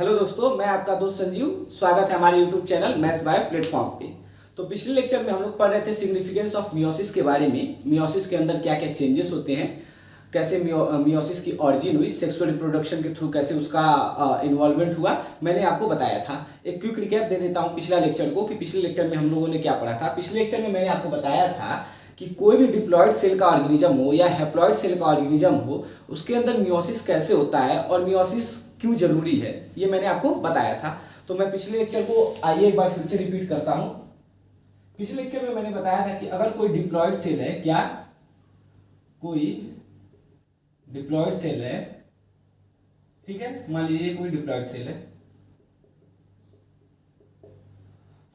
Hello दोस्तों, मैं आपका दोस्त संजीव। स्वागत है हमारे YouTube channel maths by platform पे। तो पिछले लेक्चर में हम लोग पढ़ रहे थे सिग्निफिकेंस ऑफ मियोसिस के बारे में। मियोसिस के अंदर क्या क्या चेंजेस होते हैं, कैसे मियोसिस की ऑरिजिन हुई, सेक्सुअल रिप्रोडक्शन के थ्रू कैसे उसका इन्वॉल्वमेंट हुआ, मैंने आपको बताया था। एक क्विक रिकैप दे देता हूँ पिछला लेक्चर को कि पिछले लेक्चर में हम लोगों ने क्या पढ़ा था। पिछले लेक्चर में मैंने आपको बताया था कि कोई भी डिप्लॉयड सेल का ऑर्गेनिज्म हो या हैप्लॉयड सेल का ऑर्गेनिज्म हो, उसके अंदर मियोसिस कैसे होता है और मियोसिस क्यों जरूरी है, ये मैंने आपको बताया था। तो मैं पिछले लेक्चर को आइए एक बार फिर से रिपीट करता हूं। पिछले लेक्चर में मैंने बताया था कि अगर कोई डिप्लॉयड सेल है, क्या कोई डिप्लॉयड सेल है, ठीक है, मान लीजिए कोई डिप्लॉयड सेल है,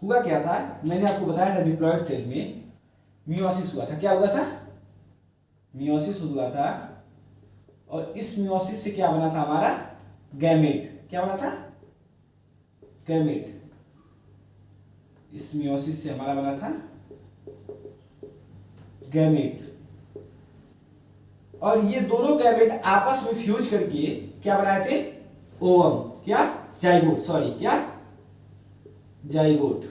हुआ क्या था, मैंने आपको बताया था डिप्लॉयड सेल में मियोसिस हुआ था। क्या हुआ था? मियोसिस हुआ था और इस मियोसिस से क्या बना था हमारा? गैमेट। क्या बना था? गैमेट। इस मियोसिस से हमारा बना था गैमेट, और ये दोनों गैमेट आपस में फ्यूज करके क्या बनाए थे? ओवम। क्या? जाइगोट। सॉरी, क्या? जाइगोट।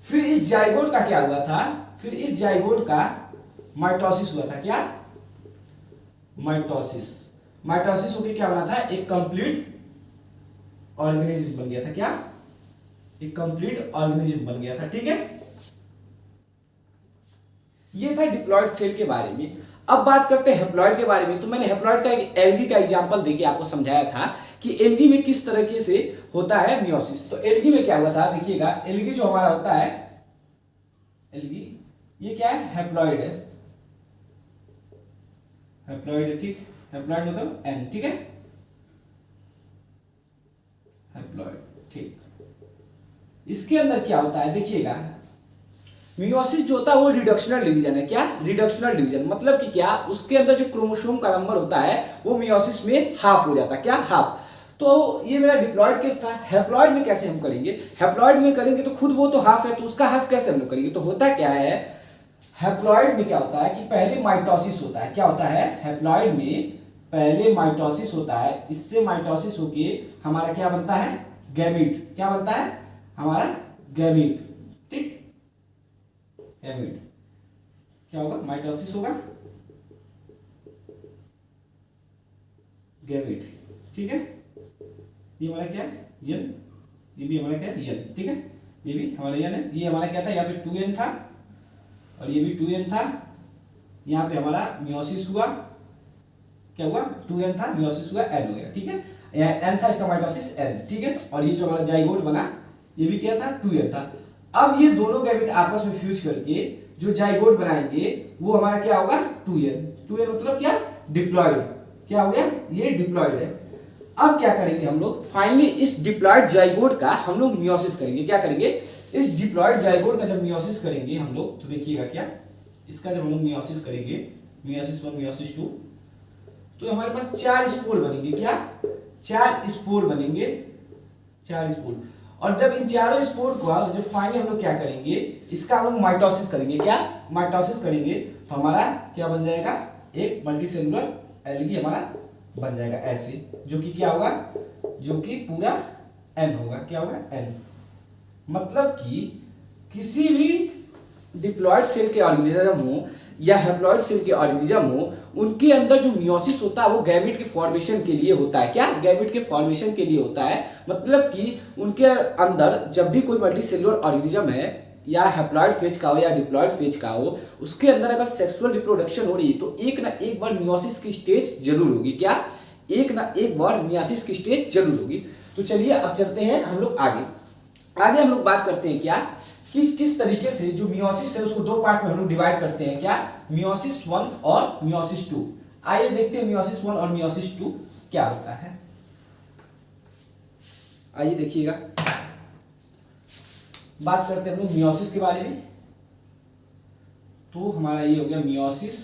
फिर इस जाइगोट का क्या हुआ था? फिर इस जाइगोट का माइटोसिस हुआ था। क्या? माइटोसिस। माइटोसिस होकर क्या बना था? एक कंप्लीट ऑर्गेनिज्म बन गया था। क्या? एक कंप्लीट ऑर्गेनिज्म बन गया था। ठीक है, ये था डिप्लॉयड सेल के बारे में। अब बात करते हैं हेप्लॉयड के बारे में। तो मैंने हेप्लॉयड का एक एल्गी का एग्जांपल देके आपको समझाया था कि एल्गी में किस तरीके से होता है मियोसिस। तो एल्गी में क्या हुआ था, देखिएगा, एल्गी जो हमारा होता है, एल्गी ये क्या है? हैप्लॉयड है। हैप्लॉयड है, ठीक। हैप्लॉयड मतलब एन, ठीक है, हैप्लॉयड, ठीक। इसके अंदर क्या होता है, देखिएगा, मियोसिस जो होता है वो रिडक्शनल डिवीजन है। क्या? रिडक्शनल डिवीजन मतलब कि क्या, उसके अंदर जो क्रोमोसोम का नंबर होता है वो मियोसिस में हाफ हो जाता है। क्या? हाफ। तो ये मेरा डिप्लॉयड केस था। हैप्लॉयड में कैसे हम करेंगे? हैप्लॉयड में करेंगे तो खुद वो तो हाफ है, तो उसका हाफ कैसे हम लोग करेंगे? तो होता क्या है, हैप्लॉयड में क्या होता है कि पहले माइटोसिस होता है। क्या होता है? हैप्लॉयड में पहले माइटोसिस होता है। इससे माइटोसिस होके हमारा क्या बनता है? गैमीट। क्या बनता है? हमारा गैमीट, ठीक। गैमीट क्या होगा? माइटोसिस होगा, गैमीट, ठीक है। ये हमारा क्या है? यन। ये भी हमारा क्या है? यन, ठीक है। ये भी हमारा यन है। ये हमारा क्या था? यहाँ पे 2n था और ये भी 2n था। यहाँ पे हमारा मियोसिस हुआ। क्या हुआ? 2n था, मियोसिस हुआ, n हो गया, ठीक है। यहाँ n था, इसका माइटोसिस n, ठीक है। और ये जो हमारा जाइगोट बना, ये भी क्या था? 2n था। अब ये दोनों गैमेट आपस में फ्यूज करके जो जाइगोट बनाएंगे वो हमारा क्या होगा? 2n। 2n मतलब क्या? डिप्लॉयड। क्या हो गया? ये डिप्लॉयड है। अब क्या करेंगे हम लोग? फाइनली इस डिप्लॉयड जाइगोट का हम लोग मियोसिस करेंगे। क्या करेंगे? इस डिप्लॉयड जाइगोट का जब मियोसिस करेंगे हम लोग, तो देखिएगा क्या, इसका जब हम लोग मियोसिस करेंगे, मियोसिस 1 मियोसिस 2, तो हमारे पास 4 स्पोर बनेंगे। क्या? 4 स्पोर बनेंगे, 4 स्पोर। और जब इन चारों स्पोर को जो फाइनली हम लोग क्या करेंगे, इसका हम लोग माइटोसिस करेंगे। क्या? माइटोसिस करेंगे तो हमारा क्या बन जाएगा? एक मल्टीसेलुलर एल्गी हमारा बन जाएगा ऐसे, जो कि क्या होगा? जो कि पूरा एन होगा। क्या होगा? एन। मतलब कि किसी भी डिप्लॉयड सेल के ऑर्गेनिज्म हो या हैप्लॉयड सेल के ऑर्गेनिज्म हो, उनके अंदर जो मियोसिस होता है वो गैमेट के फॉर्मेशन के लिए होता है। क्या? गैमेट के फॉर्मेशन के लिए होता है। मतलब कि उनके अंदर जब भी कोई मल्टीसेलुलर ऑर्गेनिज्म है, या हैप्लॉयड फेज का हो या डिप्लॉयड फेज का हो, उसके अंदर अगर सेक्सुअल रिप्रोडक्शन हो रही है तो एक ना एक बार मियोसिस की स्टेज जरूर होगी। क्या? एक ना एक बार मियोसिस की स्टेज जरूर होगी। तो चलिए अब चलते हैं हम लोग आगे। आगे हम लोग बात करते हैं क्या, कि किस तरीके से जो मियोसिस है उसको दो पार्ट में हम लोग डिवाइड करते हैं। क्या? मियोसिस 1 और मियोसिस 2। आइए देखते हैं मियोसिस 1 और मियोसिस 2 क्या होता है। आइए देखिएगा, बात करते हैं हम लोग मियोसिस के बारे में। तो हमारा ये हो गया मियोसिस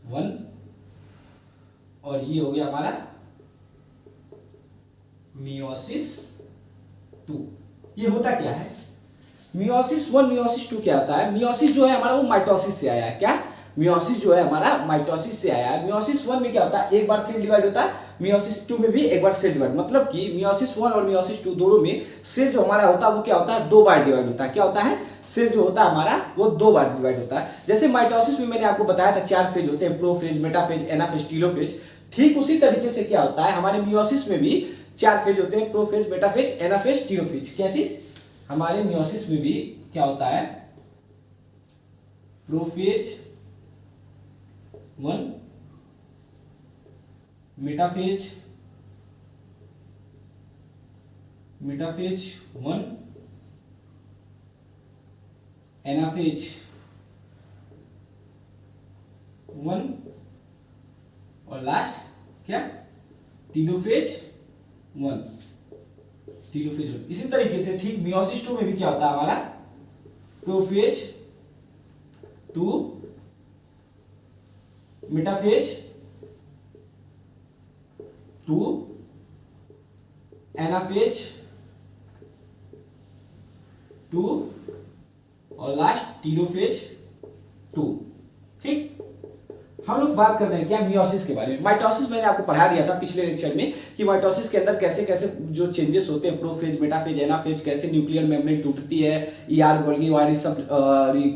1 और ये हो गया हमारा मियोसिस 2। ये होता क्या है? मियोसिस 1 मियोसिस 2 क्या होता है? मियोसिस जो है हमारा वो माइटोसिस से आया है। क्या? मियोसिस जो है हमारा माइटोसिस से आया है। मियोसिस 1 में क्या होता है, एक बार सेल डिवाइड होता है, मियोसिस 2 में भी एक बार सेल डिवाइड, मतलब कि मियोसिस 1 और मियोसिस 2 दोनों में सेल जो हमारा होता है वो क्या होता है, 2 बार डिवाइड होता है। क्या होता है, सेल जो होता है हमारा वो 2 बार डिवाइड होता है। जैसे माइटोसिस में मैंने आपको बताया था 4 फेज होते हैं, प्रोफेज, मेटाफेज, एनाफेज, टीलोफेज। ठीक उसी तरीके से क्या होता है, हमारे मियोसिस में भी 4 फेज होते हैं, प्रोफेज, मेटाफेज, एनाफेज, टीलोफेज। क्या चीज, हमारे मियोसिस में भी क्या होता है, प्रोफेज 1, मेटाफेज 1, एनाफेज 1 और लास्ट क्या, टीलोफेज 1। इसी तरीके से ठीक मियोसिस 2 में भी क्या होता है हमारा, प्रोफेज 2, मेटाफेज 2, एनाफेज 2 और लास्ट टीलोफेज 2। ठीक, हम लोग बात कर रहे हैं क्या, मियोसिस के बारे में। माइटोसिस मैंने आपको पढ़ा दिया था पिछले लेक्चर में कि माइटोसिस के अंदर कैसे कैसे जो चेंजेस होते हैं, प्रोफेज, मेटाफेज, एनाफेज, कैसे न्यूक्लियर मेम्ब्रेन टूटती है, ईआर, गोल्गी वायर सब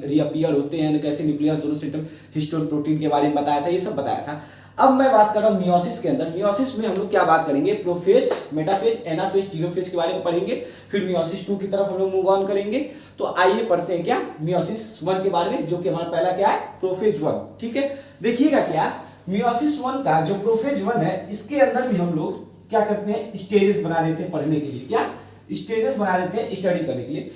रीअपीयर होते हैं, कैसे न्यूक्लियस दोनों सिस्टम, हिस्टोन प्रोटीन के बारे में बताया था, ये सब बताया था। अब मैं बात कर रहा हूँ मियोसिस के अंदर। मियोसिस में हम लोग क्या बात करेंगे, प्रोफेज, मेटाफेज, एनाफेज, टीलोफेज के बारे में पढ़ेंगे। फिर मियोसिस 2 की तरफ हम लोग मूव ऑन करेंगे। तो आइए पढ़ते हैं क्या, मियोसिस 1 के बारे में, जो कि हमारा पहला क्या है, प्रोफेज 1। ठीक है, देखिएगा क्या, मियोसिस 1 का जो प्रोफेज 1 है, इसके अंदर भी हम लोग क्या करते हैं, स्टेजेस बना देते हैं पढ़ने के लिए। क्या स्टेजेस बना देते हैं स्टडी करने के लिए।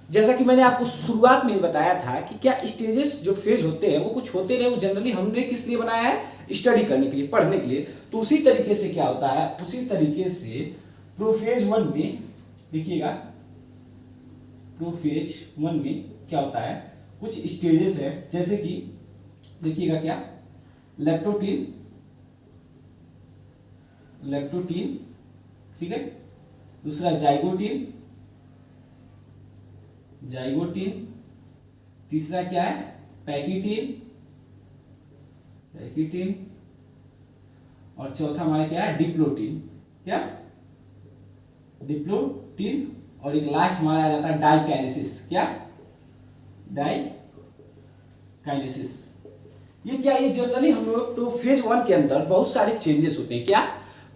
जैसा कि मैंने आपको शुरुआत में ही बताया था कि क्या स्टेजेस जो फेज होते हैं वो कुछ होते नहीं, वो जनरली हमने किस लिए बनाया है, स्टडी करने के लिए, पढ़ने के लिए। तो उसी तरीके से क्या होता है, उसी तरीके से प्रोफेज 1 में देखिएगा, प्रोफेज 1 में क्या होता है, कुछ स्टेजेस है। जैसे कि देखिएगा क्या, लेप्टोटीन, ठीक है, दूसरा जाइगोटीन, तीसरा क्या है, पैकीटीन, और चौथा हमारा क्या है, डिप्लोटीन। क्या, डिप्लोटीन। और एक लास्ट हमारा आ जाता है डाइकाइनेसिस। क्या, डाइकाइनेसिस। ये क्या, ये जनरली हम लोग प्रोफेज 1 के अंदर बहुत सारे चेंजेस होते हैं। क्या,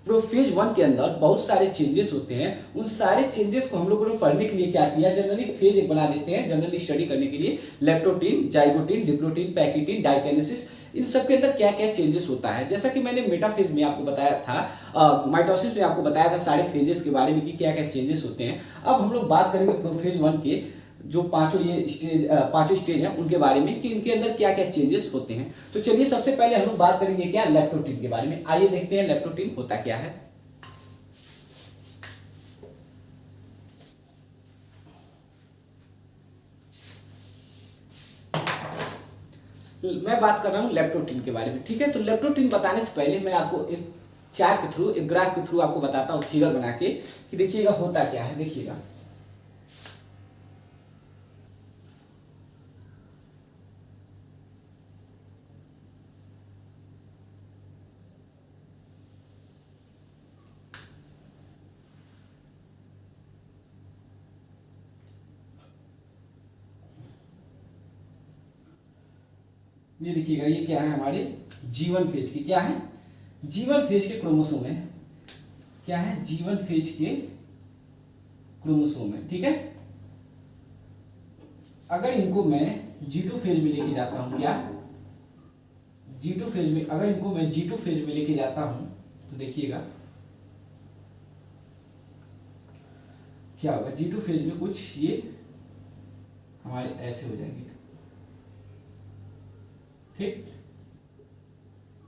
प्रोफेज 1 के अंदर बहुत सारे चेंजेस होते हैं। उन सारे चेंजेस को हम लोगों ने पढ़ने के लिए क्या किया, जनरली फेज एक बना देते हैं, जनरली स्टडी करने के लिए। लेप्टोटीन, जाइगोटीन, डिप्लोटीन, पैकीटीन, डाइकाइनेसिस, इन सब के अंदर क्या क्या चेंजेस होता है। जैसा कि मैंने मेटाफेज में आपको बताया था, माइटोसिस में आपको बताया था सारे फेजेस के बारे में कि क्या क्या चेंजेस होते हैं। अब हम लोग बात करेंगे प्रोफेज 1 के जो पांचों स्टेज हैं उनके बारे में कि इनके अंदर क्या क्या चेंजेस होते हैं। तो चलिए सबसे पहले हम लोग बात करेंगे क्या, लेप्टोटीन के बारे में। आइए देखते हैं लेप्टोटीन होता क्या है। मैं बात कर रहा हूं लेप्टोटीन के बारे में। ठीक है, तो लेप्टोटीन बताने से पहले मैं आपको एक चार्ट के थ्रू, एक ग्राफ के थ्रू आपको बताता हूं, फिगर बना के, कि देखिएगा होता क्या है। देखिएगा ये देखिएगा, ये क्या है, हमारे जीवन फेज की, क्या है, जीवन फेज के क्रोमोसोम है। क्या है, जीवन फेज के क्रोमोसोम है। ठीक है, अगर इनको मैं G2 फेज में लेके जाता हूं, क्या G2 फेज में, अगर इनको मैं G2 फेज में लेके जाता हूं तो देखिएगा क्या होगा, G2 फेज में कुछ ये हमारे ऐसे हो जाएंगे। ठीक,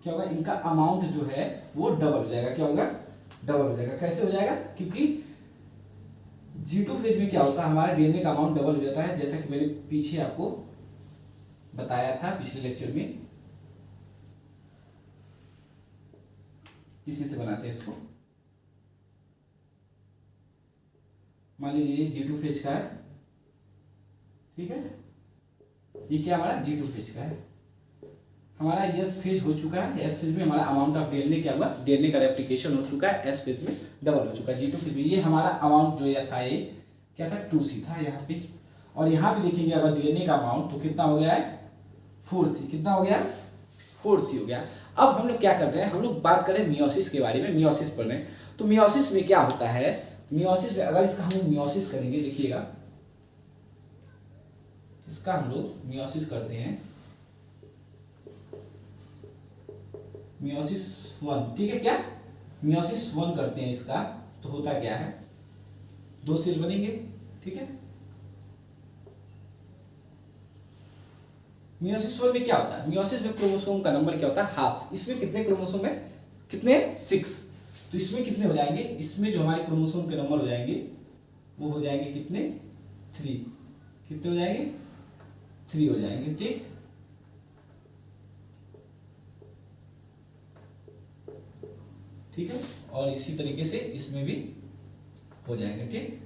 क्या होगा, इनका अमाउंट जो है वो डबल हो जाएगा। क्या होगा, डबल हो जाएगा। कैसे हो जाएगा, क्योंकि G2 फेज में क्या होता है, हमारा डीएनए का अमाउंट डबल हो जाता है, जैसा कि मैंने पीछे आपको बताया था पिछले लेक्चर में। इसी से बनाते हैं इसको। मान लीजिए ये G2 फेज का है। ठीक है, ये क्या हमारा G2 फेज का है। हमारा एस फेज हो चुका है, एस फेज में हमारा अमाउंट ऑफ डीएनए क्या हुआ, डीएनए का रेप्लिकेशन हो चुका है, एस फेज में डबल हो चुका है, G2 फेज में ये हमारा अमाउंट जो था ये क्या था 2C था यहाँ पे। और यहाँ पे देखेंगे अगर डीएनए का अमाउंट तो कितना हो गया है 4C, कितना हो गया 4C हो गया। अब हम लोग क्या कर रहे हैं, हम लोग बात करें मियोसिस के बारे में, मियोसिस पढ़ रहे हैं। तो मियोसिस में क्या होता है, मियोसिस में अगर इसका हम लोग मियोसिस करेंगे, देखिएगा इसका हम लोग मियोसिस करते हैं, मियोसिस 1, ठीक है, क्या मियोसिस 1 करते हैं इसका, तो होता क्या है 2 सेल बनेंगे, ठीक है। मियोसिस 1 में क्या होता है, मियोसिस में क्रोमोसोम का नंबर क्या होता है हाफ। इसमें कितने क्रोमोसोम है, कितने 6, तो इसमें कितने हो जाएंगे, इसमें जो हमारे क्रोमोसोम के नंबर हो जाएंगे वो हो जाएंगे कितने 3, कितने हो जाएंगे 3 हो जाएंगे, ठीक। ठीक है, और इसी तरीके से इसमें भी हो जाएंगे, ठीक।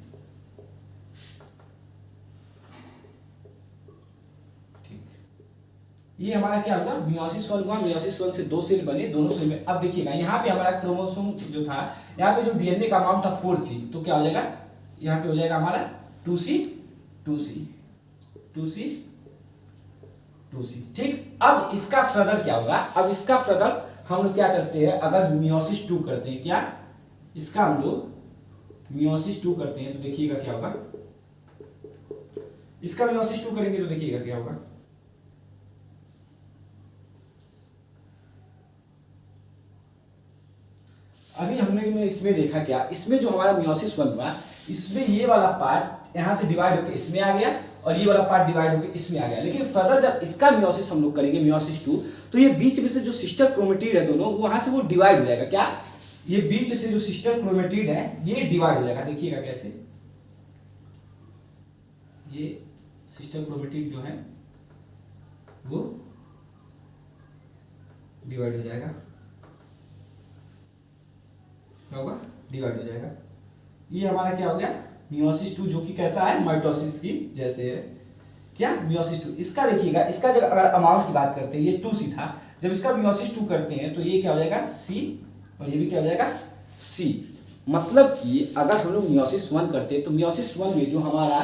ये हमारा क्या होगा मियोसिस 1 हुआ, मियोसिस 1 से 2 सेल बने, दोनों सेल में। अब देखिएगा यहाँ पे हमारा क्रोमोसोम जो था, यहाँ पे जो डीएनए का अमाउंट था 4 थी, तो क्या हो जाएगा यहाँ पे हो जाएगा हमारा 2C 2C 2C 2C, ठीक। अब इसका फर्दर क्या होगा, अब इसका फर्दर हम लोग क्या करते हैं, अगर मियोसिस 2 करते हैं, क्या इसका हम लोग मियोसिस 2 करते हैं तो देखिएगा क्या होगा, इसका मियोसिस 2 करेंगे तो देखिएगा क्या होगा, अभी हमने इसमें देखा क्या, इसमें जो हमारा मियोसिस 1 हुआ, इसमें ये वाला पार्ट यहाँ से डिवाइड होकर इसमें आ गया और ये वाला पार्ट डिवाइड होकर इसमें आ गया। लेकिन फर्दर जब इसका मियोसिस हम लोग करेंगे मियोसिस 2, तो ये बीच में से जो सिस्टर क्रोमेटिड है दोनों, वहां से वो डिवाइड हो जाएगा, क्या ये बीच से जो सिस्टर क्रोमेटिड है ये डिवाइड हो जाएगा। देखिएगा कैसे, ये सिस्टर क्रोमेटिड जो है वो डिवाइड हो जाएगा, क्या होगा डिवाइड हो जाएगा। ये हमारा क्या हो गया मियोसिस 2, जो कि कैसा है माइटोसिस की जैसे है, क्या मियोसिस 2। इसका देखिएगा, इसका जब अगर अमाउंट की बात करते हैं ये 2C था, जब इसका मियोसिस 2 करते हैं तो ये क्या हो जाएगा C और ये भी क्या हो जाएगा C। मतलब कि अगर हम लोग मियोसिस 1 करते हैं तो मियोसिस 1 में जो हमारा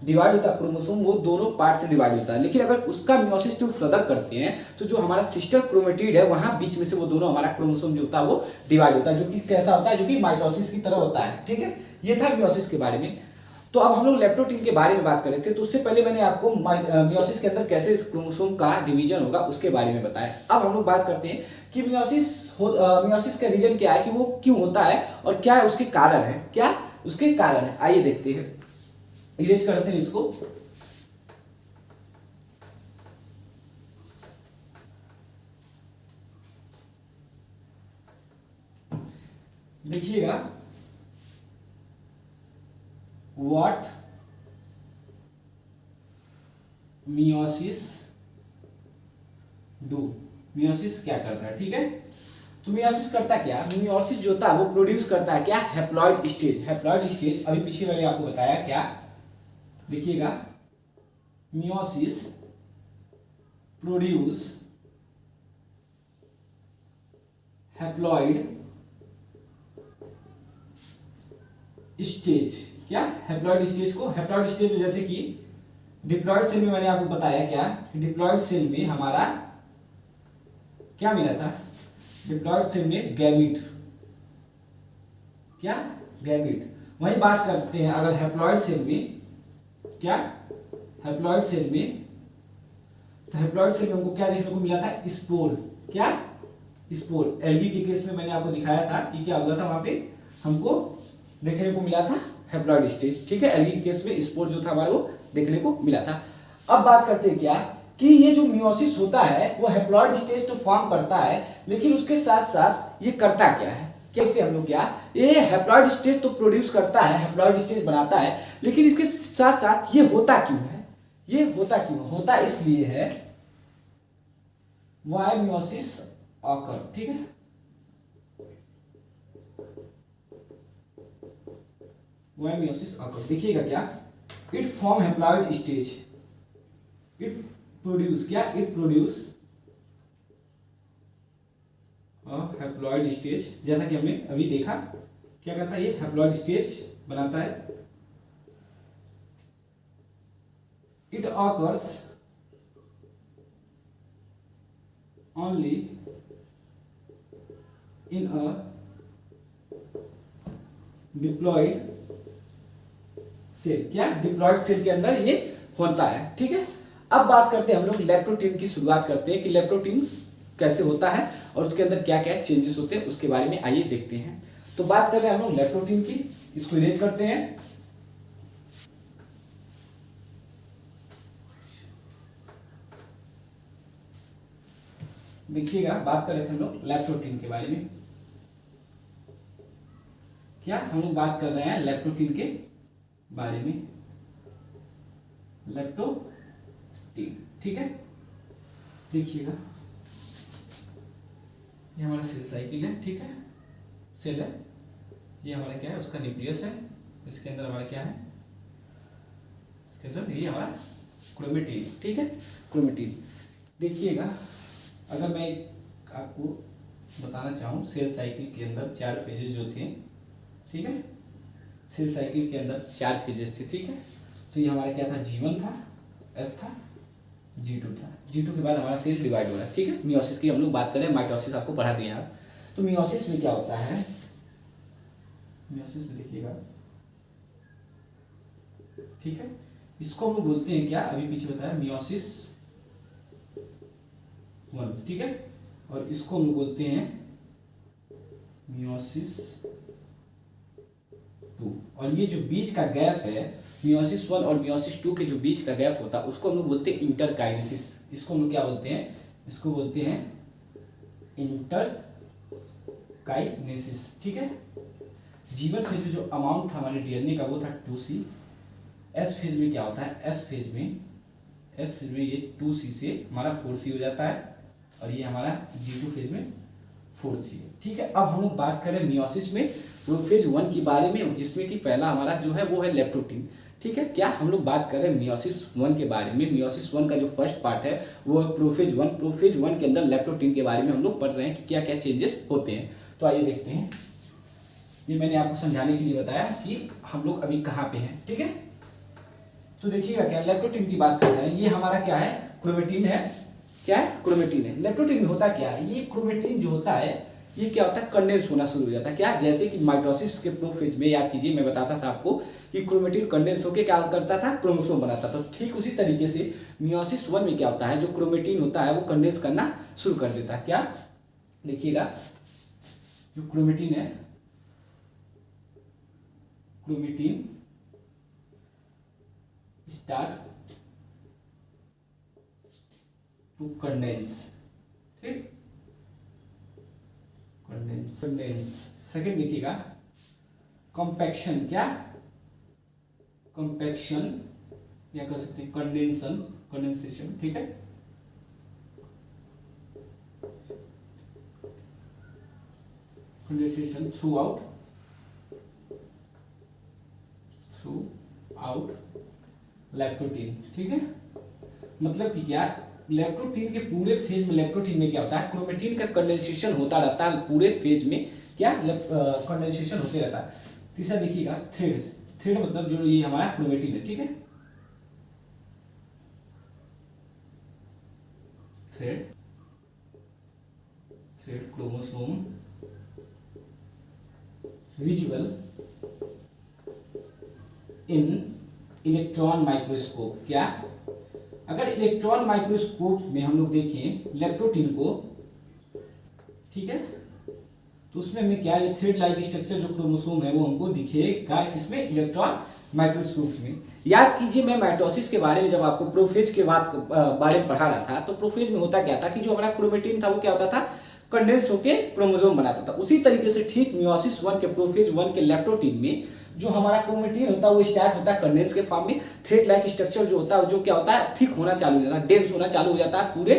डिवाइड होता है क्रोमोसोम वो दोनों पार्ट से डिवाइड होता है। लेकिन अगर उसका मियोसिस 2 फर्दर करते हैं तो जो हमारा सिस्टर क्रोमेटिड है वहां बीच में से वो दोनों हमारा क्रोमोसोम जो होता है वो डिवाइड होता है, जो कि कैसा होता है, जो कि माइटोसिस की तरह होता है, ठीक है। ये था मियोसिस के बारे में। तो अब हम लोग लेप्टोप्टीन के बारे में बात कर रहे थे, तो उससे पहले मैंने आपको मियोसिस के अंदर कैसे क्रोमोसोम का डिवीजन होगा उसके बारे में बताया। अब हम लोग बात करते हैं कि मियोसिस का रीजन क्या है, कि वो क्यों होता है और क्या है उसके कारण है, क्या उसके कारण है। आइए देखते हैं, इरेज करते हैं इसको। देखिएगा व्हाट मियोसिस डू, मियोसिस क्या करता है, ठीक है। तो मियोसिस करता क्या, मियोसिस जो होता है वो प्रोड्यूस करता है क्या हैप्लॉइड स्टेज। हैप्लॉइड स्टेज अभी पीछे मैंने आपको बताया, क्या देखिएगा मियोसिस प्रोड्यूस हैप्लॉइड स्टेज, क्या हैप्लॉइड स्टेज को, हैप्लॉइड स्टेज में जैसे कि डिप्लॉइड सेल में मैंने आपको बताया क्या, डिप्लॉइड सेल में हमारा क्या मिला था, डिप्लॉइड सेल में गैमीट, क्या गैमीट। वही बात करते हैं अगर हैप्लॉइड सेल में, क्या हैप्लॉइड सेल में, तो हैप्लॉइड सेल में हमको क्या देखने को मिला था स्पोर, क्या स्पोर। एल्गी के केस में मैंने आपको दिखाया था कि क्या हुआ था, वहां पे हमको देखने को मिला था हैप्लॉइड स्टेज, ठीक है। एल्गी के केस में स्पोर जो था हमारे वो देखने को मिला था। अब बात करते हैं क्या कि ये जो मियोसिस होता है वो हैप्लॉइड स्टेज तो फॉर्म करता है, लेकिन उसके साथ साथ ये करता क्या है, क्या देखते हैं हम लोग, क्या ये हैप्लॉइड स्टेज तो प्रोड्यूस करता है, हैप्लॉइड स्टेज बनाता है, लेकिन इसके साथ साथ ये होता क्यों है, ये होता क्यों होता इसलिए है वाई मियोसिस ऑकर, ठीक है। वाई मियोसिस ऑकर, देखिएगा क्या it form haploid stage, it produce, क्या इट प्रोड्यूस और हैप्लॉइड स्टेज, जैसा कि हमने अभी देखा क्या करता है, ये हैप्लॉइड स्टेज बनाता है। It occurs only in a diploid cell, क्या डिप्लॉइड सेल के अंदर ये होता है, ठीक है। अब बात करते हैं हम लोग लेप्टोटीन की शुरुआत करते हैं कि लेप्टोटीन कैसे होता है और उसके अंदर क्या क्या चेंजेस होते हैं, उसके बारे में आइए देखते हैं। तो बात कर रहे हैं हम लोग लेप्टोटीन की, इसको इरेज करते हैं। देखिएगा, बात कर रहे थे हम लोग लेप्टोटीन के बारे में, क्या हम लोग बात कर रहे हैं लेप्टोटीन के बारे में, लेप्टोटीन, ठीक है। देखिएगा, ये हमारा सेल साइकिल है, ठीक है, सेल है, ये हमारा क्या है, उसका न्यूक्लियस है, इसके अंदर हमारा क्या है, इसके अंदर ये हमारा क्रोमेटिन, ठीक है, क्रोमेटिन। देखिएगा, अगर मैं आपको बताना चाहूँ सेल साइकिल के अंदर 4 फेजेस जो थे, ठीक है, सेल साइकिल के अंदर 4 फेजेस थे, ठीक है। तो ये हमारा क्या था, G1 था, S था, G2 था, G2 के बाद हमारा सेल डिवाइड हो रहा है, ठीक है। मियोसिस की हम लोग बात करें, माइटोसिस आपको पढ़ा दिया आप। तो मियोसिस में क्या होता है, मियोसिस में देखिएगा, ठीक है, इसको हम लोग बोलते हैं क्या, अभी पीछे बताया मियोसिस 1, ठीक है, और इसको हम लोग बोलते हैं मियोसिस 2। और ये जो बीच का गैप है, मियोसिस 1 और मियोसिस 2 के जो बीच का गैप होता है, उसको हम लोग बोलते हैं इंटरकाइनेसिस। इसको हम लोग क्या बोलते हैं, इसको बोलते हैं इंटरकाइनेसिस, ठीक है। G1 फेज में जो अमाउंट था हमारे डीएनए का वो था 2C। S फेज में क्या होता है, S फेज में ये 2C से हमारा 4C हो जाता है, और ये हमारा G2 फेज में 4C है, ठीक है। अब हम लोग बात करें मियोसिस में प्रोफेज 1 के बारे में, जिसमें कि पहला हमारा जो है वो है लेप्टोटीन, ठीक है। क्या हम लोग बात कर रहे हैं मियोसिस 1 के बारे में। मियोसिस 1 का जो फर्स्ट पार्ट है वो है प्रोफेज 1। प्रोफेज 1 के अंदर लेप्टोटीन के बारे में हम लोग पढ़ रहे हैं कि क्या क्या चेंजेस होते हैं। तो आइए देखते हैं, ये मैंने आपको समझाने के लिए बताया कि हम लोग अभी कहाँ पे हैं, ठीक है। तो देखिएगा, क्या लेप्टोटीन की बात कर रहे हैं, ये हमारा क्या है, क्रोमेटिन है, क्या है, क्रोमेटिन है। लेप्टोटीन में होता क्या है, ये क्रोमेटिन जो होता है ये क्या होता है, कंडेंस होना शुरू हो जाता है, क्या, जैसे कि माइटोसिस के प्रोफेज में याद कीजिए मैं बताता था आपको कि क्रोमेटिन कंडेंस होकर क्या करता था, क्रोमोसोम बनाता था। तो ठीक उसी तरीके से मियोसिस 1 में क्या होता है, जो क्रोमेटिन होता है वो कंडेंस करना शुरू कर देता है, क्या, देखिएगा, जो क्रोमेटिन है, क्रोमेटिन स्टार्ट टू कंडेंस, ठीक, कंडेंस। सेकेंड देखिएगा, कॉम्पैक्शन, क्या, कॉम्पैक्शन या कह सकते हैं कंडेंसेशन, ठीक है। कंडेंसेशन थ्रू आउट लेप्टोटीन, ठीक है। मतलब कि क्या, लेप्टोटीन के पूरे फेज में, लेप्टोटीन में क्या होता है, क्रोमेटिन का कंडेंसेशन होता रहता है पूरे फेज में, क्या, कंडेंसेशन होते रहता है। तीसरा देखिएगा, थ्रेड मतलब जो ये हमारा क्रोमेटिन है, ठीक है, थ्रेड क्रोमोसोम विजुअल इन इलेक्ट्रॉन माइक्रोस्कोप, क्या, अगर इलेक्ट्रॉन माइक्रोस्कोप में हम लोग देखें लेप्टोटीन को, ठीक है, तो उसमें हमें क्या, ये थ्रेड लाइक स्ट्रक्चर जो क्रोमोसोम है वो हमको दिखेगा इसमें इलेक्ट्रॉन माइक्रोस्कोप में। याद कीजिए, मैं माइटोसिस के बारे में जब आपको प्रोफेज के बारे में पढ़ा रहा था, तो प्रोफेज में होता क्या था कि जो हमारा क्रोमेटिन था वो क्या होता था, कंडेंस होकर क्रोमोसोम बनाता था। उसी तरीके से ठीक मियोसिस 1 के प्रोफेज 1 के लेप्टोटीन में जो हमारा क्रोमेटिन होता है वो स्टार्ट होता है कंडेंस के फॉर्म में। थ्रेड लाइक स्ट्रक्चर जो होता है, जो क्या होता है, थिक होना चालू हो जाता है, डेंस होना चालू हो जाता है पूरे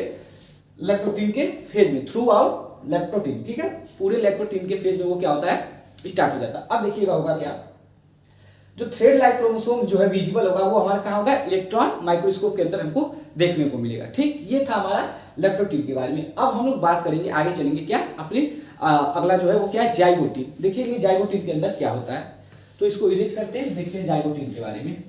लेप्टोटीन के फेज में, थ्रू आउट लेप्टोटीन, ठीक है, पूरे लेप्टोटीन के फेज में वो क्या होता है, स्टार्ट हो जाता है। अब देखिएगा होगा क्या, जो थ्रेड लाइक क्रोमोसोम जो है विजिबल होगा वो हमारा कहाँ होगा, इलेक्ट्रॉन माइक्रोस्कोप के अंदर हमको देखने को मिलेगा। ठीक, ये था हमारा लेप्टोप्टेरिन के बारे में। अब हम लोग बात करेंगे, आगे चलेंगे क्या अपने अगला जो है वो क्या है, जाइगोटिन। देखिए ये जाइगोटिन के अंदर क्या होता है, तो इसको इरेज करते हैं, देखते हैं जाइगोटिन के बारे में।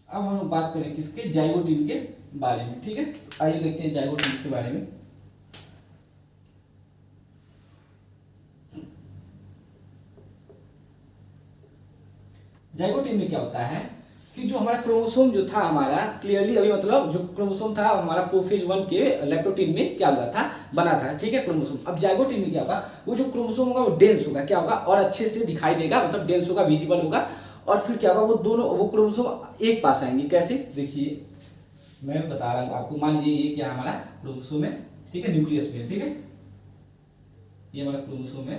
अब हम लोग बात करें किसके, जाइगोटिन के बारे में। ठीक है, आइए देखते हैं जाइगोटिन के बारे में। जाइगोटिन में क्या होता है कि जो हमारा क्रोमोसोम जो था हमारा क्लियरली अभी मतलब जो क्रोमोसोम था हमारा प्रोफेज 1 के लेप्टोप्टेरिन में क्या हुआ था, बना था। ठीक है, क्रोमोसोम। अब जाइगोटिन में क्या होगा, वो जो क्रोमोसोम होगा वो डेंस होगा, क्या होगा, और अच्छे से दिखाई देगा, मतलब डेंस होगा, विजिबल होगा। और फिर क्या होगा, वो दोनों वो क्रोमोसोम एक पास आएंगे। कैसे, देखिए मैं बता रहा हूँ आपको। मान लीजिए ये क्या हमारा क्रोमोसोम है, ठीक है, न्यूक्लियस में। ठीक है, ये हमारा क्रोमोसोम है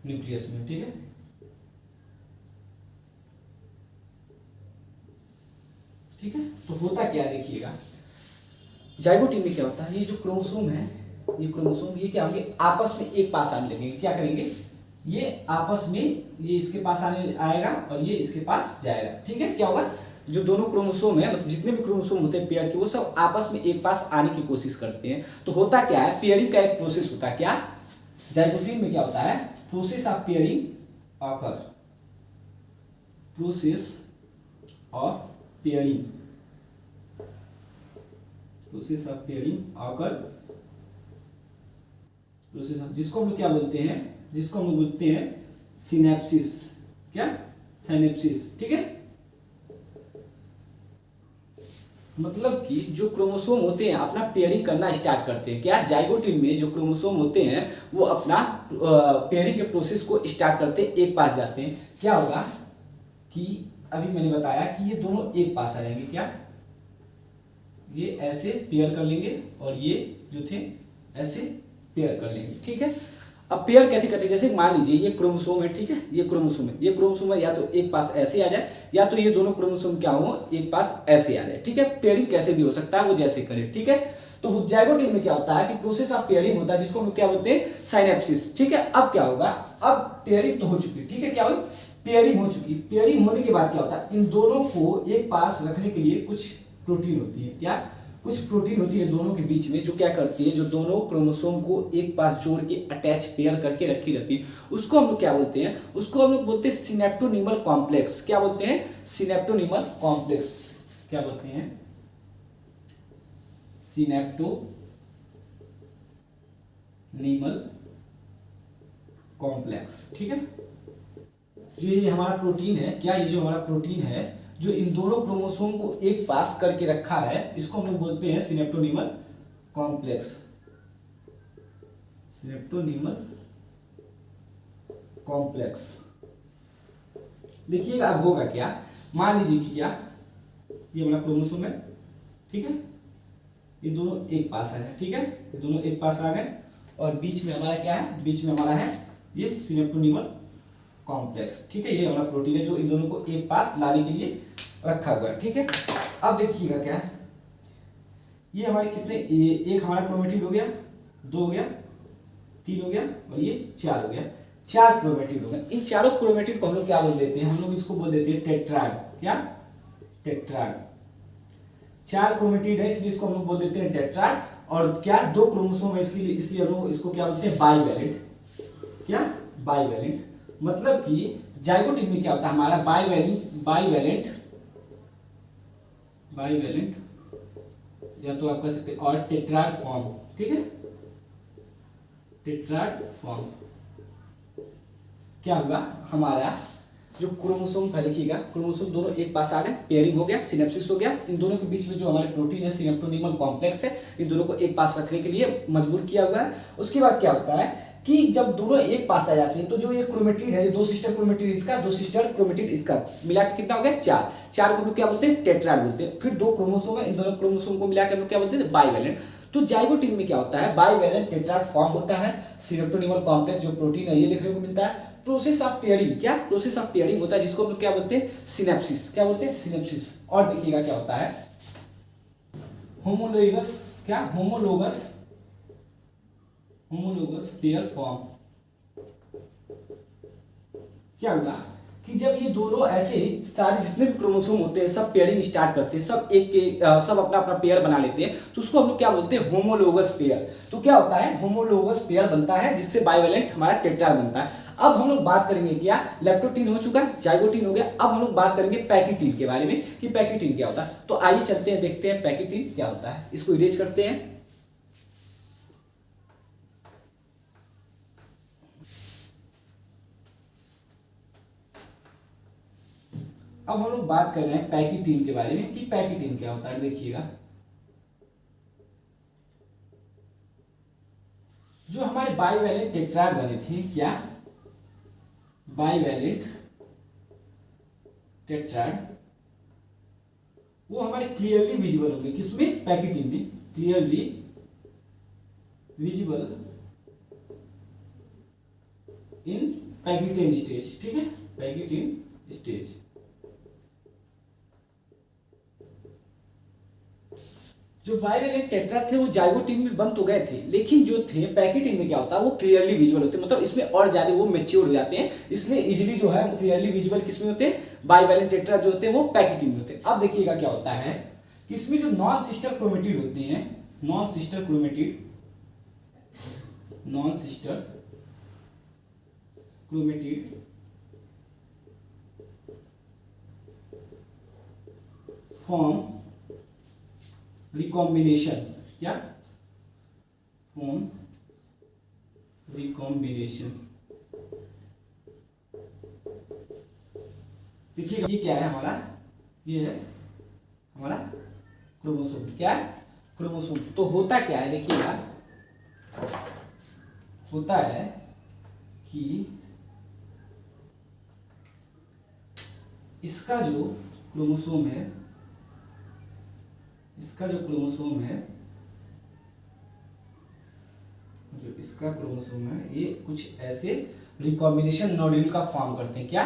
न्यूक्लियस में। ठीक है, ठीक है, तो होता क्या है देखिएगा, जाइगोटिन में क्या होता है, ये जो क्रोमोसोम है, ये क्रोमोसोम ये क्या होंगे, आपस में एक पास आने लगेंगे। क्या करेंगे, ये आपस में, ये इसके पास आने आएगा और ये इसके पास जाएगा। ठीक है, क्या होगा, जो दोनों क्रोमोसोम है, मतलब जितने भी क्रोमोसोम होते हैं पेयर के, वो सब आपस में एक पास आने की कोशिश करते हैं। तो होता क्या है, पेयरिंग का एक प्रोसेस होता है। क्या, जाइगोटिन में क्या होता है, process of pairing occur, process of pairing, process of pairing occur, process of, जिसको हम क्या बोलते हैं, जिसको हम बोलते हैं सिनेप्सिस। क्या, सिनेप्सिस। ठीक है, मतलब कि जो क्रोमोसोम होते हैं अपना पेयरिंग करना स्टार्ट करते हैं। क्या, जाइगोटिन में जो क्रोमोसोम होते हैं वो अपना पेयरिंग के प्रोसेस को स्टार्ट करते हैं, एक पास जाते हैं। क्या होगा कि अभी मैंने बताया कि ये दोनों एक पास आ जाएंगे। क्या, ये ऐसे पेयर कर लेंगे और ये जो थे ऐसे पेयर कर लेंगे। ठीक है, अब पेयर कैसे करते हैं, जैसे मान लीजिए ये क्रोमोसोम है, ठीक है, ये क्रोमोसोम है, ये क्रोमोसोम है, या तो एक पास ऐसे आ जाए या तो ये दोनों क्रोमोसोम क्या हो, एक पास ऐसे आ जाए। ठीक है, पेयरिंग कैसे भी हो सकता है, वो जैसे करे। ठीक है, तो जाइगोटिन में क्या होता है कि प्रोसेस ऑफ पेयरिंग होता है, जिसको हम क्या बोलते हैं, साइनेप्सिस। ठीक है, अब क्या होगा, अब पेयरिंग तो हो चुकी। ठीक है, क्या हुई, पेयरिंग हो चुकी। पेयरिंग होने के बाद क्या होता है, इन दोनों को एक पास रखने के लिए कुछ प्रोटीन होती है। क्या, कुछ प्रोटीन होती है दोनों के बीच में, जो क्या करती है, जो दोनों क्रोमोसोम को एक पास जोड़ के अटैच पेयर करके रखी रहती है। उसको हम लोग क्या बोलते हैं, उसको हम लोग बोलते हैं सिनेप्टोनीमल कॉम्प्लेक्स। क्या बोलते हैं, सिनेप्टोनीमल कॉम्प्लेक्स। क्या बोलते हैं, सिनेप्टोनीमल कॉम्प्लेक्स। ठीक है, जो ये हमारा प्रोटीन है, क्या, ये जो हमारा प्रोटीन है जो इन दोनों क्रोमोसोम को एक पास करके रखा है, इसको हम लोग बोलते हैं सिनेप्टोनीमल कॉम्प्लेक्स। सिनेप्टोनीमल कॉम्प्लेक्स। देखिएगा अब होगा क्या, मान लीजिए कि क्या, ये हमारा क्रोमोसोम है, ठीक है, ये दोनों एक पास है। ठीक है, ये दोनों एक पास आ गए और बीच में हमारा क्या है, बीच में हमारा है ये सिनेप्टोनीमल कॉम्प्लेक्स। ठीक है, ये हमारा प्रोटीन है जो इन दोनों को एक पास लाने के लिए रखा हुआ है। ठीक है, अब देखिएगा क्या है, ये हमारे कितने, एक हमारा क्रोमेटिड हो गया, 2 हो गया, 3 हो गया और ये 4 हो गया, 4 क्रोमेटिड हो गए। इन चारों क्रोमेटिड को हम लोग क्या बोल देते हैं, हम लोग इसको बोल देते हैं टेट्राड। क्या, टेट्राड। 4 क्रोमेटिड है इसलिए इसको हम लोग बोल देते हैं टेट्राड। और क्या, 2 क्रोमोसोम है इसलिए हम लोग इसको क्या बोलते हैं, बाइवैलेंट। क्या, बाइवैलेंट। मतलब कि जाइगोटिन में क्या होता है हमारा, बाइवैलेंट या तो आप कह सकते हैं, और टेट्राड फॉर्म। ठीक है, टेट्राड फॉर्म। क्या होगा हमारा जो क्रोमोसोम का, देखिएगा क्रोमोसोम दोनों एक पास आ गए, पेयरिंग हो गया, सिनेप्सिस हो गया। इन दोनों के बीच में जो हमारे प्रोटीन है सिनेप्टोनीमल कॉम्प्लेक्स है, इन दोनों को एक पास रखने के लिए मजबूर किया हुआ है। उसके बाद क्या होता है कि जब दोनों एक पास आ जाते हैं तो जो ये क्रोमेटिड है, 2 सिस्टर क्रोमेटिड इसका, 2 सिस्टर क्रोमेटिड इसका, मिला के कितना हो गया, 4। 4 को लोग क्या बोलते हैं, टेट्राड बोलते हैं। फिर 2 क्रोमोसोम है, इन दोनों क्रोमोसोम को मिला के लोग क्या बोलते हैं, बाइवैलेंट। तो जाइगोटिन में क्या होता है, बाइवैलेंट टेट्राड फॉर्म होता है। सिनेप्टोनीमल कॉम्प्लेक्स जो प्रोटीन है ये देखने को मिलता है। प्रोसेस ऑफ पेयरिंग, क्या प्रोसेस ऑफ पेयरिंग होता है, जिसको हम लोग क्या बोलते हैं, सिनेप्सिस, क्या बोलते हैं, सिनेप्सिस। और देखिएगा क्या होता है, होमोलोगस, क्या होमोलोगस, होमोलोगस पेयर फॉर्म। क्या होगा कि जब ये दोनों ऐसे सारे जितने भी क्रोमोसोम होते हैं सब पेयरिंग स्टार्ट करते हैं, सब एक के सब अपना अपना पेयर बना लेते हैं, तो उसको हम लोग क्या बोलते हैं, होमोलोगस पेयर। तो क्या होता है, होमोलोगस पेयर बनता है जिससे बाइवेलेंट हमारा टेट्राड बनता है। अब हम लोग बात करेंगे, क्या लेप्टोटीन हो चुका, जाइगोटीन हो गया, अब हम लोग बात करेंगे पैकिटीन के बारे में कि पैकिटीन क्या होता है। तो आइए चलते हैं, देखते हैं पैकिटीन क्या होता है। इसको इरेज करते हैं। अब हम लोग बात कर रहे हैं पैकिटीन के बारे में कि पैकिटीन क्या होता है। देखिएगा, जो हमारे बाइवैलेंट टेट्राड बने थे, क्या बाइवैलेंट टेट्राड, वो हमारे क्लियरली विजिबल होंगे, किसमें, पैकिटीन में, क्लियरली विजिबल इन पैकिटीन स्टेज। ठीक है, पैकिटीन स्टेज। जो बाइवैलेंट टेट्राड थे वो जाइगोटीन में बन तो गए थे, लेकिन जो थे पैकिटीन में क्या होता है, वो क्लियरली विजिबल होते हैं, मतलब इसमें और ज्यादा वो मैच्योर हो जाते हैं, इसलिए इजीली जो है क्लियरली विजिबल किसमें होते हैं, बाइवैलेंट टेट्राड जो होते हैं वो पैकिटीन में होते हैं। अब देखिएगा क्या होता है कि इसमें जो नॉन सिस्टर क्रोमेटिड होते हैं, non sister chromatid, non sister chromatid form recombination, क्या फॉर्म रिकॉम्बिनेशन। देखिएगा ये क्या है हमारा, ये है हमारा क्रोमोसोम, क्या क्रोमोसोम। तो होता क्या है, देखिएगा होता है कि इसका जो क्रोमोसोम है, इसका जो क्रोमोसोम है, जो इसका क्रोमोसोम है, ये कुछ ऐसे रिकॉम्बिनेशन नोड्यूल का फॉर्म करते हैं, क्या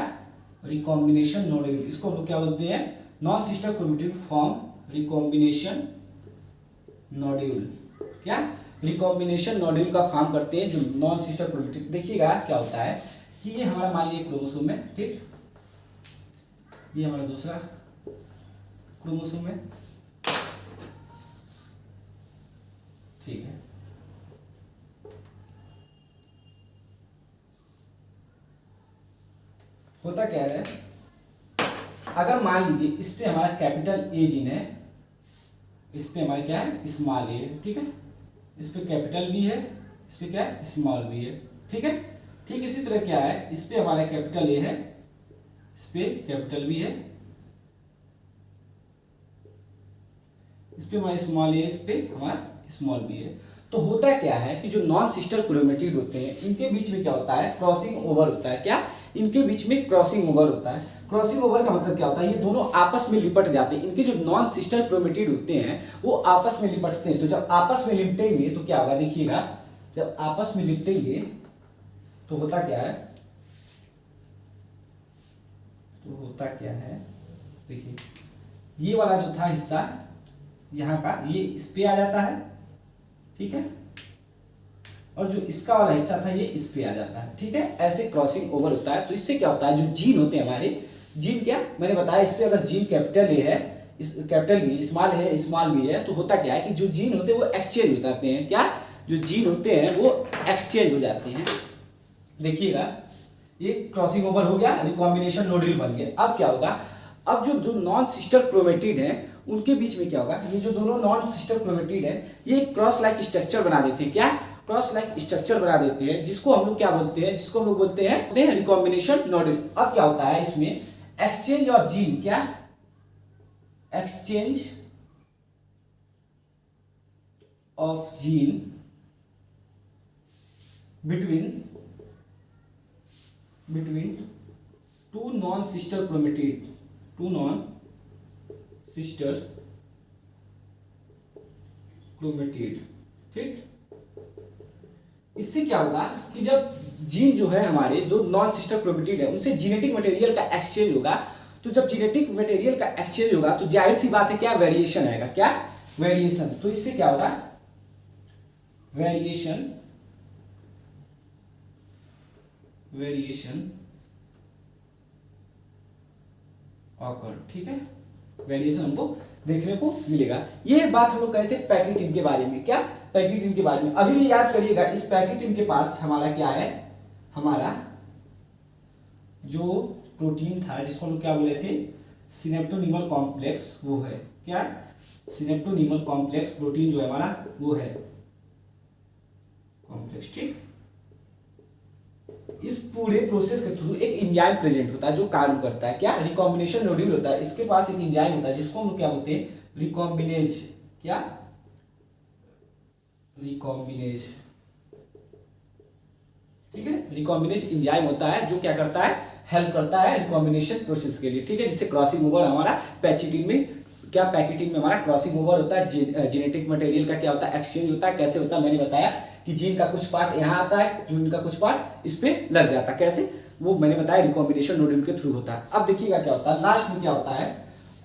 रिकॉम्बिनेशन नोड्यूल। इसको हम लोग क्या बोलते हैं, non sister chromatid form recombination nodule, क्या रिकॉम्बिनेशन नोड्यूल का फॉर्म करते हैं जो नॉन सिस्टर क्रोमेटिड। देखिएगा क्या होता है कि ये हमारा मान लीजिए क्रोमोसोम है, ठीक, ये हमारा दूसरा क्रोमोसोम है, ठीक है। होता क्या है, अगर मान लीजिए इस पे हमारा कैपिटल ए जीन है, इस पे हमारा क्या है, स्मॉल ए, ठीक है, इस पे कैपिटल बी है, इस पे क्या है, स्मॉल बी है, ठीक है। ठीक इसी तरह क्या है, इस पे हमारा कैपिटल ए है, इस पे कैपिटल बी है, इस पे हमारा स्मॉल ए, इस पे हमारा स्मॉल बी है। तो होता क्या है कि जो नॉन सिस्टर क्रोमेटिड होते हैं इनके बीच में क्या होता है, क्रॉसिंग ओवर होता है, क्या इनके बीच में क्रॉसिंग ओवर होता है। क्रॉसिंग ओवर का मतलब क्या होता है, ये दोनों आपस में लिपट जाते हैं। इनके जो नॉन सिस्टर क्रोमेटिड होते हैं वो आपस में लिपटते हैं। तो जब आपस में लिपटेंगे तो क्या होगा, देखिएगा जब आपस में लिपटेंगे तो होता क्या है, तो होता क्या है, देखिए ये वाला जो था हिस्सा यहाँ का, ये इस पे आ जाता है, ठीक है, और जो इसका वाला हिस्सा था ये इस पे आ जाता है, ठीक है। ऐसे क्रॉसिंग ओवर होता है। तो इससे क्या होता है, जो जीन होते हैं हमारे, जीन क्या मैंने बताया, इस पे अगर जीन कैपिटल ए है, इस कैपिटल बी, स्मॉल है, स्मॉल बी है, तो होता क्या है कि जो जीन होते हैं वो एक्सचेंज हो जाते हैं, क्या जो जीन होते हैं वो एक्सचेंज हो जाते हैं। देखिएगा ये क्रॉसिंग ओवर हो गया, रिकॉम्बिनेशन नोड्यूल बन गया। अब क्या होगा, अब जो जो नॉन सिस्टर क्रोमेटिड है उनके बीच में क्या होगा, ये जो दोनों नॉन सिस्टर क्रोमेटिड है ये क्रॉस लाइक स्ट्रक्चर बना देते हैं, क्या क्रॉस लाइक स्ट्रक्चर बना देते हैं, जिसको हम लोग क्या बोलते हैं, जिसको हम लोग बोलते हैं रिकॉम्बिनेशन नोड्यूल। अब क्या होता है इसमें, एक्सचेंज ऑफ जीन, क्या exchange of gene between two non sister chromatid, two non sister chromatid, ठीक। इससे क्या होगा कि जब जीन जो है हमारे जो नॉन सिस्टर क्रोमेटिड है उनसे जेनेटिक मटेरियल का एक्सचेंज होगा। तो जब जेनेटिक मटेरियल का एक्सचेंज होगा तो जाहिर सी बात है क्या वेरिएशन आएगा, क्या वेरिएशन। तो इससे क्या होगा वेरिएशन, वेरिएशन ऑकर, ठीक है, वेरिएशन हमको देखने को मिलेगा। ये बात हम लोग कहे थे पैकिटिन के बारे में, क्या पैकिटिन के बारे में। अभी भी याद करिएगा इस पैकिटिन के पास हमारा क्या है, हमारा जो प्रोटीन था जिसको हम लोग क्या बोले थे सिनेप्टोनीमल कॉम्प्लेक्स, वो है क्या सिनेप्टोनीमल कॉम्प्लेक्स प्रोटीन जो है हमारा वो है कॉम्प्लेक्स, ठीक। इस पूरे प्रोसेस के थ्रू एक एंजाइम प्रेजेंट होता है जो काम करता है, क्या रिकॉम्बिनेशन नोड्यूल होता है। इसके पास एक एंजाइम होता है जिसको हम लोग क्या बोलते हैं रिकॉम्बिनेज, क्या रिकॉम्बिनेज, ठीक है। रिकॉम्बिनेज एंजाइम होता है जो क्या करता है हेल्प करता है रिकॉम्बिनेशन प्रोसेस के लिए, ठीक है। जिससे क्रॉसिंग ओवर हमारा पैचिटिन में क्या पैकेटिन में हमारा क्रॉसिंग ओवर होता है, जेनेटिक मटेरियल का क्या होता है एक्सचेंज होता है। कैसे होता है मैंने बताया कि जीन का कुछ पार्ट यहाँ आता है, जीन का कुछ पार्ट इस पे लग जाता है। कैसे वो मैंने बताया रिकॉम्बिनेशन नोड्यूल के थ्रू होता है। अब देखिएगा क्या होता है लास्ट में क्या होता है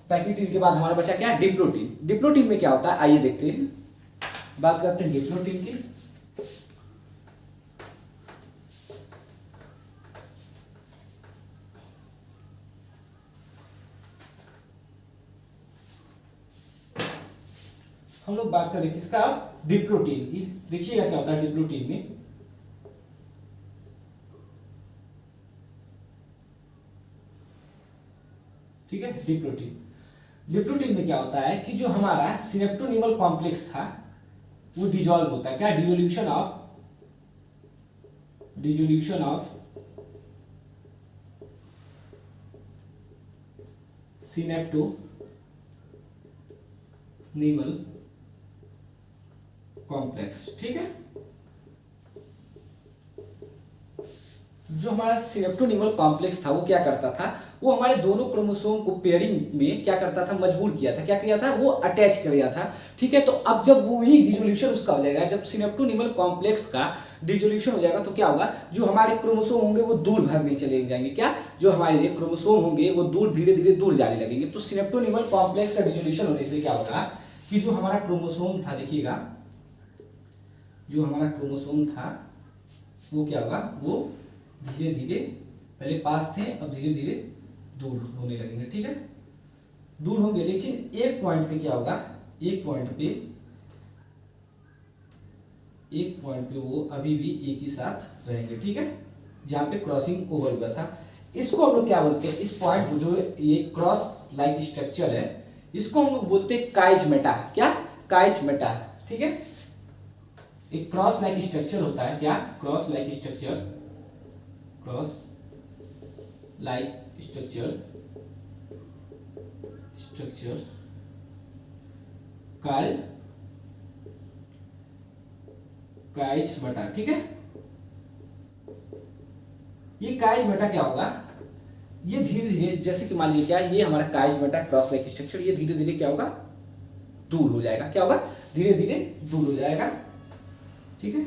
पैकेटिन के बाद हमारे बचा क्या डिप्लोटिन। डिप्लोटिन में क्या होता है आइए देखते हैं, बात करते हैं डिप्लोटिन की। हम लोग बात करें किसका डिप्लोटिन की। देखिएगा क्या होता है डिप्लोटिन में, ठीक है। डिप्लोटिन में क्या होता है कि जो हमारा सिनेप्टोनीमल कॉम्प्लेक्स था वो डिजॉल्व होता है, क्या डिसोल्यूशन ऑफ सिनेप्टोनीमल कॉम्प्लेक्स, ठीक है। जो हमारा सिनेप्टोनीमल कॉम्प्लेक्स था वो क्या करता था, वो हमारे दोनों क्रोमोसोम को पेयरिंग में क्या करता था मजबूर किया था, क्या किया था वो अटैच कर दिया था, ठीक है। तो अब जब वो ही डिसोल्यूशन उसका हो जाएगा, जब सिनेप्टोनीमल कॉम्प्लेक्स का डिसोल्यूशन हो जाएगा तो क्या होगा जो हमारे क्रोमोसोम होंगे वो दूर भागने चले जाएंगे, क्या जो हमारे क्रोमोसोम होंगे वो दूर धीरे धीरे दूर जाने लगेंगे। तो सिनेप्टोनीमल कॉम्प्लेक्स का डिसोल्यूशन होने से क्या होगा कि जो हमारा क्रोमोसोम था, देखिएगा जो हमारा क्रोमोसोम था वो क्या होगा वो धीरे धीरे पहले पास थे अब धीरे धीरे दूर होने लगेंगे, ठीक है, दूर होंगे। लेकिन एक पॉइंट पे क्या होगा एक पॉइंट पे वो अभी भी एक ही साथ रहेंगे, ठीक है, जहां पे क्रॉसिंग ओवर हुआ था। इसको हम लोग क्या बोलते हैं इस पॉइंट जो ये क्रॉस लाइक स्ट्रक्चर है इसको हम लोग बोलते हैं काइजमेटा, क्या काइजमेटा, ठीक है। एक क्रॉस लाइक स्ट्रक्चर होता है, क्या क्रॉस लाइक स्ट्रक्चर काइजमेटा, ठीक है। ये काइजमेटा क्या होगा ये धीरे धीरे जैसे कि मान लीजिए क्या ये हमारा काइजमेटा क्रॉस लाइक स्ट्रक्चर ये धीरे धीरे क्या होगा दूर हो जाएगा, क्या होगा धीरे धीरे दूर हो जाएगा, ठीक है,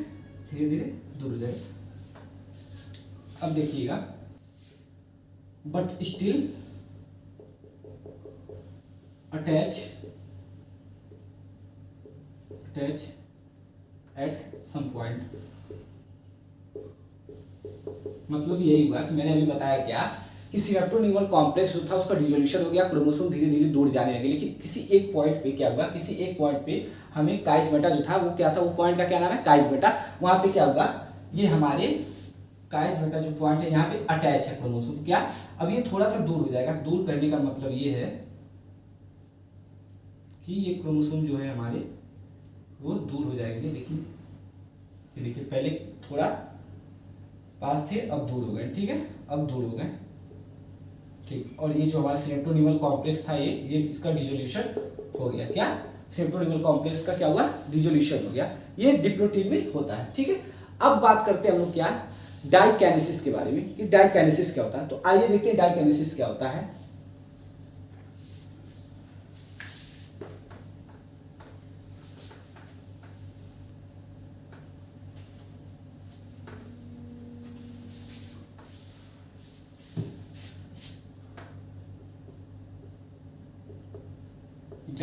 धीरे धीरे दूर हो जाएगा। अब देखिएगा but still attach at some point. मतलब यही हुआ कि मैंने अभी बताया क्या कि सिनेप्टोनीमल कॉम्प्लेक्स जो था उसका डिसोल्यूशन हो गया, क्रोमोसोम धीरे धीरे दूर जाने लगे। लेकिन किसी एक पॉइंट पे क्या होगा किसी एक पॉइंट पे हमें काइजमेटा जो था वो क्या था वो पॉइंट का क्या नाम है काइजमेटा। वहां पे क्या होगा ये हमारे काइजमेटा जो पॉइंट है यहाँ पे अटैच है क्रोमोसोम, क्या अब ये थोड़ा सा दूर हो जाएगा। दूर करने का मतलब ये है कि ये क्रोमोसोम जो है हमारे वो दूर हो जाएंगे। लेकिन ये देखिए पहले थोड़ा पास थे अब दूर हो गए, ठीक है, अब दूर हो गए, ठीक। और ये जो हमारा सिनेप्टोनीमल कॉम्प्लेक्स था ये इसका डिसोल्यूशन हो गया, क्या सिनेप्टोनीमल कॉम्प्लेक्स का क्या हुआ डिसोल्यूशन हो गया। ये डिप्लोटिन में होता है, ठीक है। अब बात करते हैं हम लोग क्या डाइकाइनेसिस के बारे में कि डाइकाइनेसिस क्या होता है। तो आइए देखते हैं डाइकाइनेसिस क्या होता है।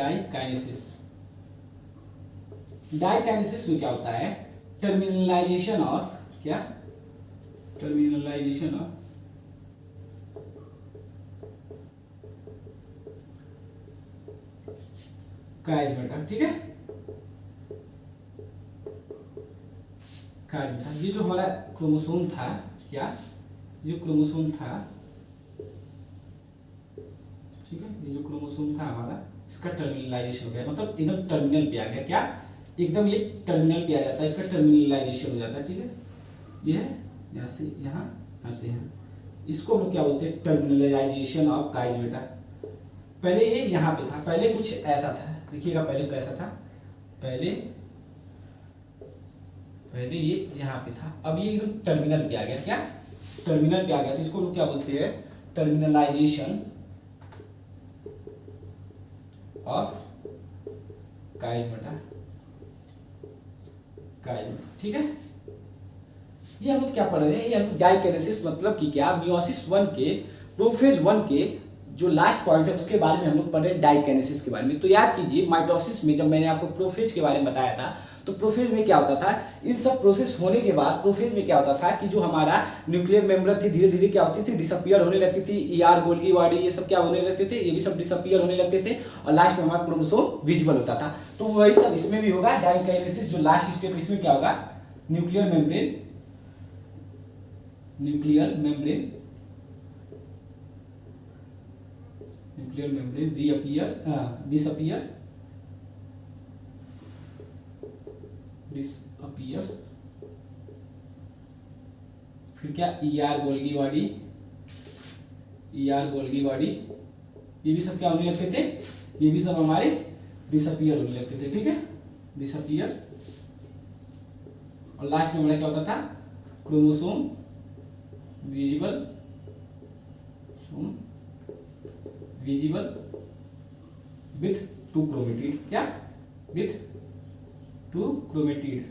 डाइकाइनेसिस। डाइकाइनेसिस में क्या होता है, टर्मिनलाइजेशन ऑफ क्या, टर्मिनलाइजेशन ऑफ काइज मेटा, ठीक है। काइज मेटा, ये जो हमारा क्रोमोसोम था, क्या जो क्रोमोसोम था, ठीक है, ये जो क्रोमोसोम था हमारा, इसका टर्मिनलाइजेशन हो गया, मतलब एकदम टर्मिनल पे आ गया, क्या एकदम ये टर्मिनल पे आ जाता है, इसका टर्मिनलाइजेशन हो जाता है, ठीक है। ये है यहाँ से यहाँ, यहाँ से यहाँ, इसको हम लोग क्या बोलते हैं, टर्मिनलाइजेशन ऑफ काइज मेटा। पहले ये यहाँ पे था, पहले कुछ ऐसा था, देखिएगा पहले कैसा था, पहले ये यहाँ पे था, अब ये एकदम टर्मिनल पे आ गया, क्या टर्मिनल पे आ गया, तो इसको लोग क्या बोलते हैं, टर्मिनलाइजेशन ऑफ काइज मेटा, काइज, ठीक है। ये हम लोग क्या पढ़ रहे हैं, ये हम डाइकाइनेसिस मतलब कि क्या, मियोसिस 1 के प्रोफेज 1 के जो लास्ट पॉइंट है उसके बारे में हम लोग पढ़ रहे हैं, डाइकाइनेसिस के बारे में। तो याद कीजिए माइटोसिस में जब मैंने आपको प्रोफेज के बारे में बताया था, तो प्रोफेज में क्या होता था, इन सब प्रोसेस होने के बाद प्रोफेज में क्या होता था कि जो हमारा न्यूक्लियर मेम्ब्रेन थी धीरे धीरे क्या होती थी, डिसअपीयर होने लगती थी, ईआर गोल्गी बॉडी ये सब क्या होने लगते थे, ये भी सब डिसअपीयर होने लगते थे, और लास्ट में हमारा क्रोमोसोम विजिबल होता था। तो वही सब इसमें भी होगा, डाइकाइनेसिस जो लास्ट स्टेप इसमें क्या होगा, न्यूक्लियर मेम्ब्रेन डिसअपीयर, फिर क्या, ईआर गोल्गी बॉडी, ये भी सब क्या होने लगते थे, ये भी सब हमारे डिसअपीयर होने लगते थे, ठीक है, डिसअपीयर। और लास्ट में हमारा क्या होता था, क्रोमोसोम विजिबल विथ 2 क्रोमेटिड, क्या विथ 2 क्रोमेटिड,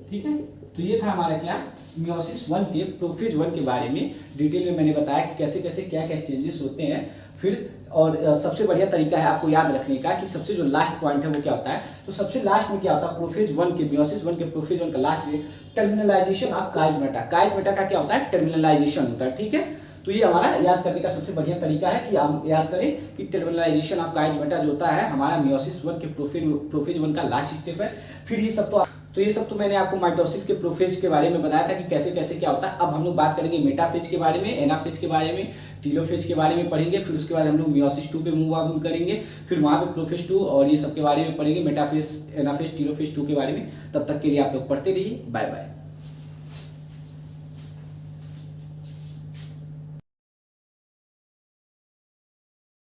ठीक है। तो ये था हमारा क्या, मियोसिस 1 के प्रोफेज 1 के बारे में डिटेल में मैंने बताया कि कैसे कैसे क्या क्या चेंजेस होते हैं। फिर और सबसे बढ़िया तरीका है आपको याद रखने का कि सबसे जो लास्ट पॉइंट है वो क्या होता है, तो सबसे लास्ट में क्या होता है, प्रोफेज 1 के मियोसिस 1 के प्रोफेज 1 का लास्ट में टर्मिनलाइजेशन ऑफ काइज मेटा। काइज मेटा का क्या होता है, टर्मिनलाइजेशन होता है, ठीक है। तो ये हमारा याद करने का सबसे बढ़िया तरीका है कि हम याद करें कि टर्मिनलाइजेशन ऑफ काइज मेटा जो होता है हमारा मियोसिस 1 के प्रोफेज 1 का लास्ट स्टेप है। फिर ये सब तो ये सब तो मैंने आपको माइटोसिस के प्रोफेज के बारे में बताया था कि कैसे कैसे क्या होता है। अब हम लोग बात करेंगे मेटाफेज के बारे में, एनाफेज के बारे में, टीलोफेज के बारे में पढ़ेंगे। फिर उसके बाद हम लोग मियोसिस 2 पे मूव ऑन करेंगे, फिर वहाँ पे प्रोफेज 2 और ये सब के बारे में पढ़ेंगे, मेटाफेज, एनाफेज, टीलोफेज 2 के बारे में। तब तक के लिए आप लोग पढ़ते रहिए, बाय बाय।